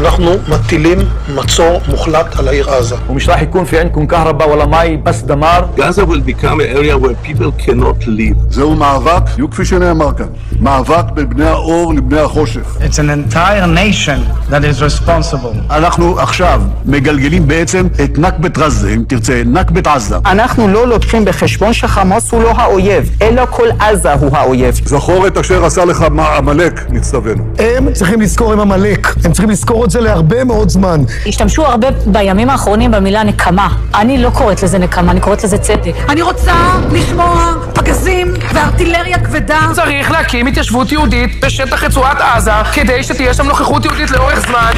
אנחנו מטילים מצור מוחלט על העיר עזה. ومش راح يكون في عندكم كهرباء ولا مي بس دمار. Gaza will become an area where people cannot live. זהו מאבק, כפי שנאמר כאן, מאבק בין בני האור לבני החושך. It's an entire nation that is responsible. אנחנו עכשיו מגלגלים בעצם את נכבת עזה, אם תרצה, נכבת עזה. אנחנו לא לוקחים בחשבון שחמאס הוא לא האויב, אלא כל עזה הוא האויב. זכור את אשר עשה לך עמלק, נצטווינו. הם צריכים לזכור עם עמלק, הם צריכים לזכור את זה להרבה מאוד זמן. השתמשו הרבה בימים האחרונים במילה נקמה. אני לא קוראת לזה נקמה, אני קוראת לזה צדק. אני רוצה לשמוע פגזים וארטילריה כבדה. צריך להקים התיישבות יהודית בשטח רצועת עזה, כדי שתהיה שם נוכחות יהודית לאורך זמן.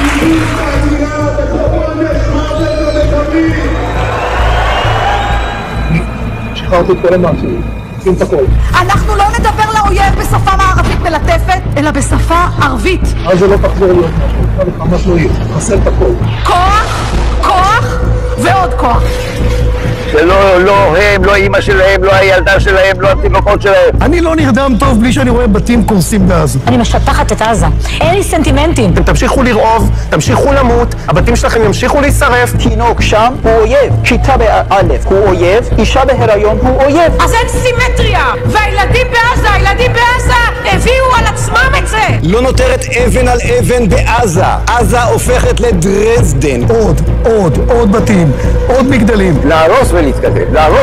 שחררתי את כל המעצורים, עושים את הכל. אנחנו לא נדבר לאויב בשפה מערבית מלטפת, אלא בשפה ערבית. עזה לא תחזור להיות משהו, וחמאס לא יהיה, נחסל את הכל. כוח, כוח ועוד כוח. לא הם, לא אמא שלהם, לא הילדה שלהם, לא התינוקות שלהם. אני לא נרדם טוב בלי שאני רואה בתים קורסים בעזה. אני משטחת את עזה. אין לי סנטימנטים. אתם תמשיכו לרעוב, תמשיכו למות, הבתים שלכם ימשיכו להישרף. תינוק שם הוא אויב, כיתה באלף הוא אויב, אישה בהיריון הוא אויב. אז אין סימטריה, והילדים בעזה הביאו על עצמם את זה. לא נותרת אבן על אבן בעזה. עזה הופכת לדרזדן. עוד בתים, עוד מגדלים. להרוס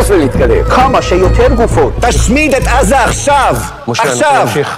ולהתקדם. כמה שיותר גופות. תשמיד את עזה עכשיו. משה, עכשיו. נמשיך.